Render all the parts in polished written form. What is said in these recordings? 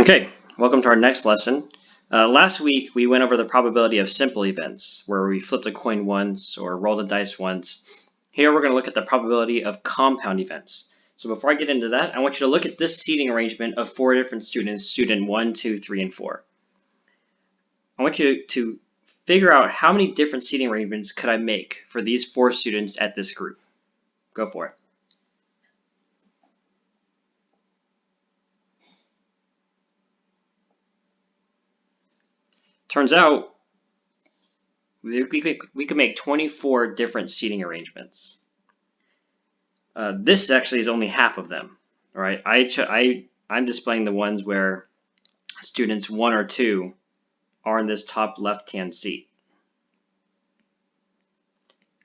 Okay, welcome to our next lesson. Last week we went over the probability of simple events, where we flipped a coin once or rolled a dice once. Here we're going to look at the probability of compound events. So before I get into that, I want you to look at this seating arrangement of 4 different students, student 1, 2, 3, and 4. I want you to figure out how many different seating arrangements could I make for these 4 students at this group. Go for it. Turns out we could make 24 different seating arrangements. This actually is only half of them. All right, I'm displaying the ones where students 1 or 2 are in this top left-hand seat.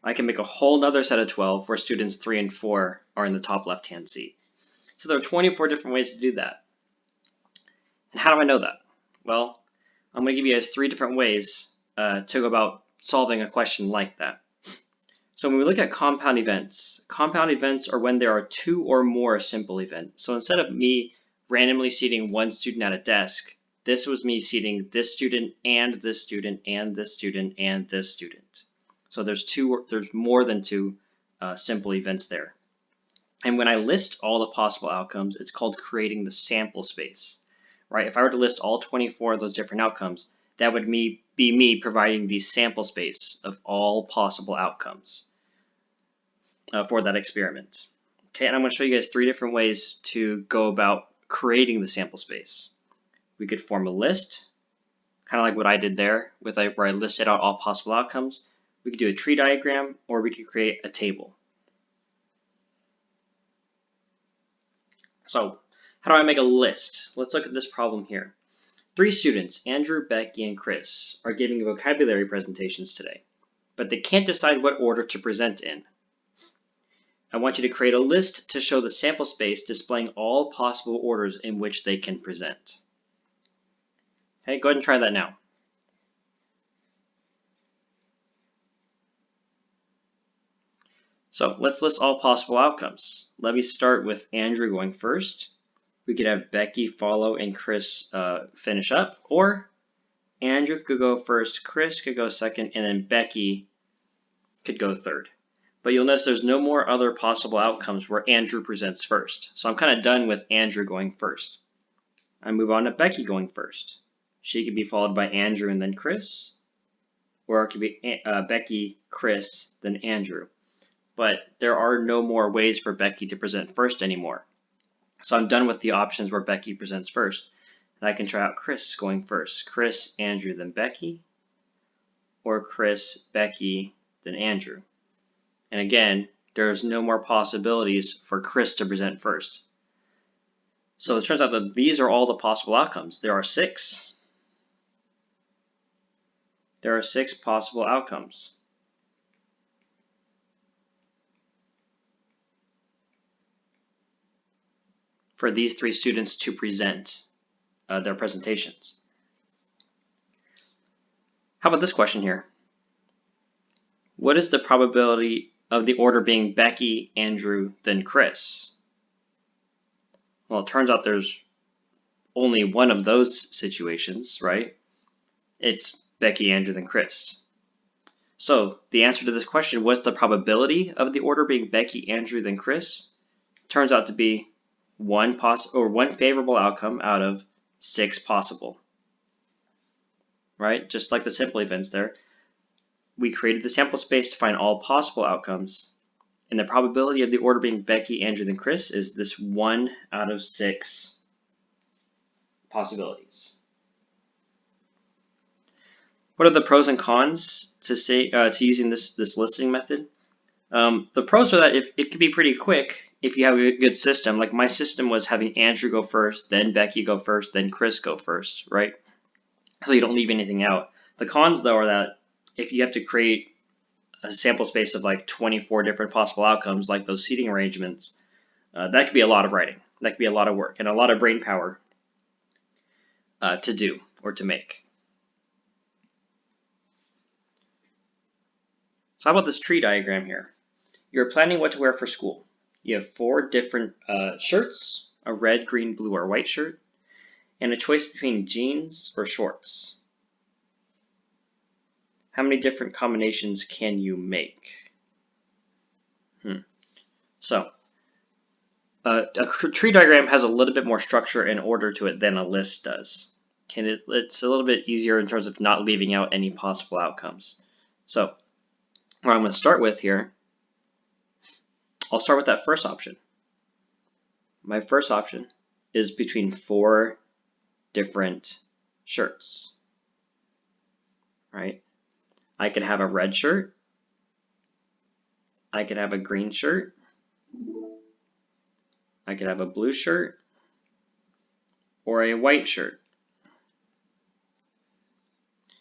I can make a whole other set of 12 where students 3 and 4 are in the top left-hand seat. So there are 24 different ways to do that. And how do I know that? Well, I'm going to give you guys 3 different ways to go about solving a question like that. So when we look at compound events are when there are 2 or more simple events. So instead of me randomly seating one student at a desk, this was me seating this student and this student and this student and this student. So there's more than 2 simple events there. And when I list all the possible outcomes, it's called creating the sample space, right? If I were to list all 24 of those different outcomes, that would be me providing the sample space of all possible outcomes for that experiment. Okay, and I'm going to show you guys 3 different ways to go about creating the sample space. We could form a list, kind of like what I did there, where I listed out all possible outcomes. We could do a tree diagram, or we could create a table. So how do I make a list? Let's look at this problem here. 3 students, Andrew, Becky, and Chris, are giving vocabulary presentations today, but they can't decide what order to present in. I want you to create a list to show the sample space displaying all possible orders in which they can present. Okay, go ahead and try that now. So let's list all possible outcomes. Let me start with Andrew going first. We could have Becky follow and Chris finish up, or Andrew could go first, Chris could go second, and then Becky could go third. But you'll notice there's no more other possible outcomes where Andrew presents first. So I'm kind of done with Andrew going first. I move on to Becky going first. She could be followed by Andrew and then Chris, or it could be Becky, Chris, then Andrew. But there are no more ways for Becky to present first anymore. So I'm done with the options where Becky presents first. And I can try out Chris going first. Chris, Andrew, then Becky, or Chris, Becky, then Andrew. And again, there's no more possibilities for Chris to present first. So it turns out that these are all the possible outcomes. There are 6. There are 6 possible outcomes. For these 3 students to present their presentations. How about this question here? What is the probability of the order being Becky, Andrew, then Chris? Well, it turns out there's only one of those situations, right? It's Becky, Andrew, then Chris. So the answer to this question, what's the probability of the order being Becky, Andrew, then Chris? Turns out to be one favorable outcome out of 6 possible, right? Just like the simple events there. We created the sample space to find all possible outcomes, and the probability of the order being Becky, Andrew, then Chris is this 1 out of 6 possibilities. What are the pros and cons to using this listing method? The pros are that it could be pretty quick if you have a good system. Like my system was having Andrew go first, then Becky go first, then Chris go first, right? So you don't leave anything out. The cons, though, are that if you have to create a sample space of like 24 different possible outcomes, like those seating arrangements, that could be a lot of writing. That could be a lot of work and a lot of brain power to do or to make. So how about this tree diagram here? You're planning what to wear for school. You have 4 different shirts, a red, green, blue, or white shirt. and a choice between jeans or shorts. How many different combinations can you make? So, a tree diagram has a little bit more structure and order to it than a list does. It's a little bit easier in terms of not leaving out any possible outcomes. So, what I'm going to start with here, I'll start with that first option. My first option is between 4 different shirts, right? I could have a red shirt, I could have a green shirt, I could have a blue shirt, or a white shirt.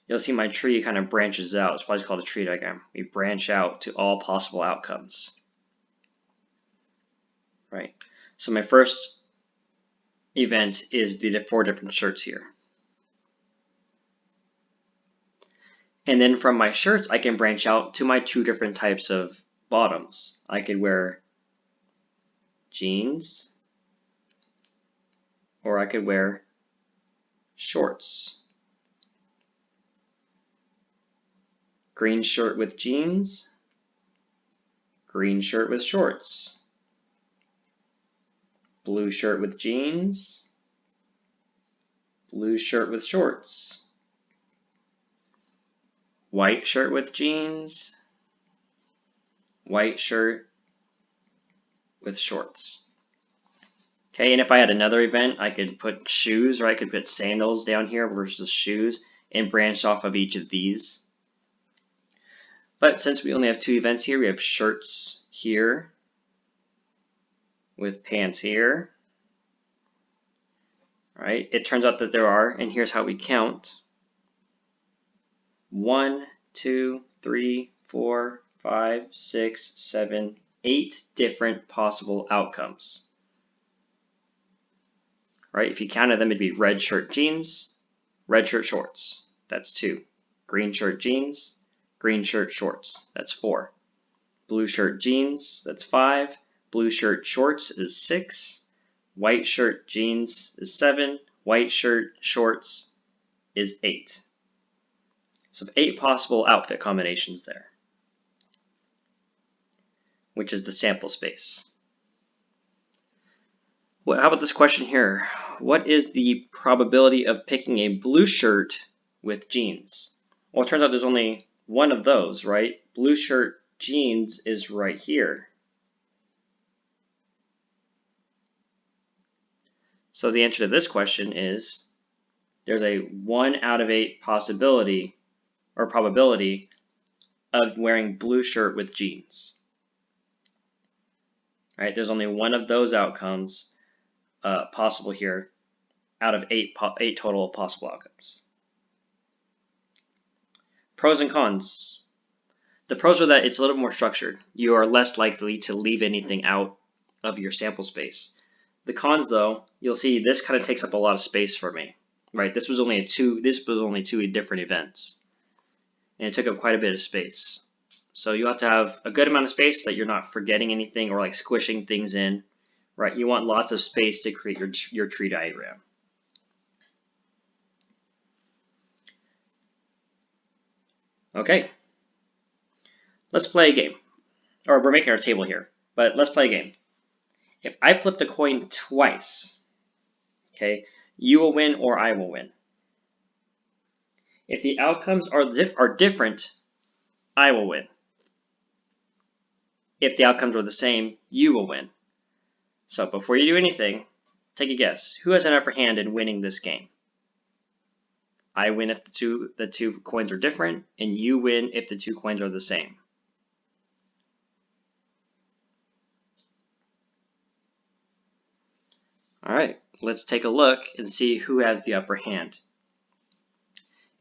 You'll see my tree kind of branches out. It's why it's called a tree diagram. We branch out to all possible outcomes. Right? So my first event is the 4 different shirts here. And then from my shirts, I can branch out to my 2 different types of bottoms. I could wear jeans, or I could wear shorts. Green shirt with jeans, green shirt with shorts. Blue shirt with jeans, blue shirt with shorts. White shirt with jeans, white shirt with shorts. Okay, and if I had another event, I could put shoes, or I could put sandals down here versus shoes and branch off of each of these. But since we only have 2 events here, we have shirts here with pants here. Right? It turns out that there are, and here's how we count: 1, 2, 3, 4, 5, 6, 7, 8 different possible outcomes. Right? If you counted them, it'd be red shirt jeans, red shirt shorts. That's 2. Green shirt jeans, green shirt shorts. That's 4. Blue shirt jeans. That's 5. Blue shirt shorts is 6. White shirt jeans is 7. White shirt shorts is 8. So 8 possible outfit combinations there, which is the sample space. Well, how about this question here? What is the probability of picking a blue shirt with jeans? Well, it turns out there's only one of those, right? Blue shirt jeans is right here. So the answer to this question is there's a 1 out of 8 possibility or probability of wearing blue shirt with jeans. All right, there's only one of those outcomes possible here out of 8 total possible outcomes. Pros and cons. The pros are that it's a little more structured. You are less likely to leave anything out of your sample space. The cons, though, you'll see this kind of takes up a lot of space for me. Right? This was only 2 different events, and it took up quite a bit of space. So you have to have a good amount of space that you're not forgetting anything or like squishing things in. Right? You want lots of space to create your tree diagram. Okay, let's play a game. Or we're making our table here, but let's play a game. If I flipped a coin twice, okay, you will win or I will win. If the outcomes are different, I will win. If the outcomes are the same, you will win. So before you do anything, take a guess. Who has an upper hand in winning this game? I win if the two coins are different, and you win if the 2 coins are the same. All right, let's take a look and see who has the upper hand.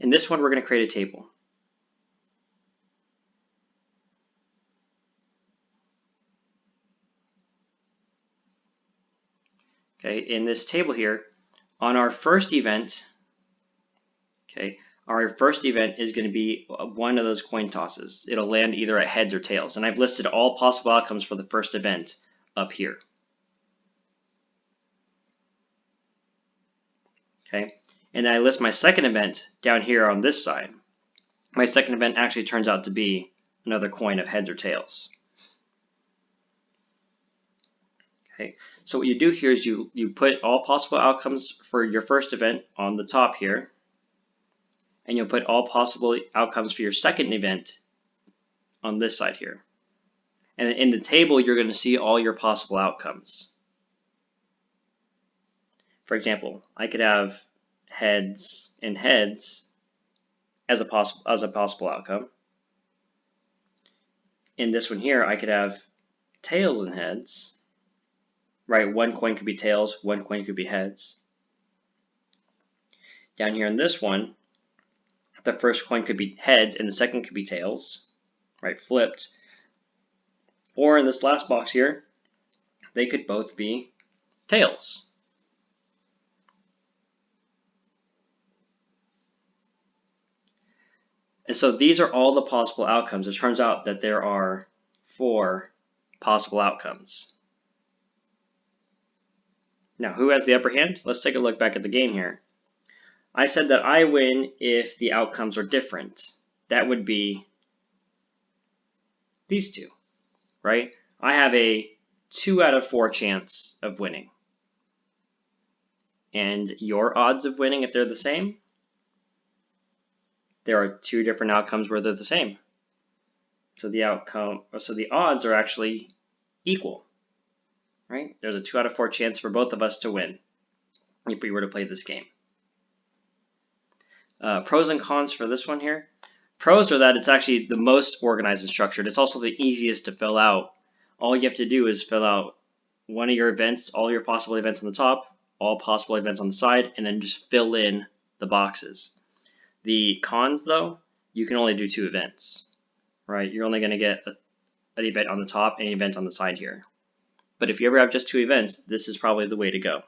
In this one, we're going to create a table. Okay, in this table here, on our first event, okay, our first event is going to be one of those coin tosses. It'll land either at heads or tails, and I've listed all possible outcomes for the first event up here. Okay, and then I list my second event down here on this side. My second event actually turns out to be another coin of heads or tails. Okay, so what you do here is you put all possible outcomes for your first event on the top here, and you'll put all possible outcomes for your second event on this side here. And in the table, you're going to see all your possible outcomes. For example, I could have heads and heads as a possible outcome. In this one here, I could have tails and heads. Right, one coin could be tails, one coin could be heads. Down here in this one, the first coin could be heads and the second could be tails, right, flipped. Or in this last box here, they could both be tails. And so these are all the possible outcomes. It turns out that there are 4 possible outcomes. Now, who has the upper hand? Let's take a look back at the game here. I said that I win if the outcomes are different. That would be these two, right? I have a 2 out of 4 chance of winning. And your odds of winning, if they're the same, there are 2 different outcomes where they're the same. So the odds are actually equal, right? There's a 2 out of 4 chance for both of us to win if we were to play this game. Pros and cons for this one here. Pros are that it's actually the most organized and structured. It's also the easiest to fill out. All you have to do is fill out one of your events, all your possible events on the top, all possible events on the side, and then just fill in the boxes. The cons, though, you can only do 2 events, right? You're only going to get an event on the top and an event on the side here. But if you ever have just 2 events, this is probably the way to go.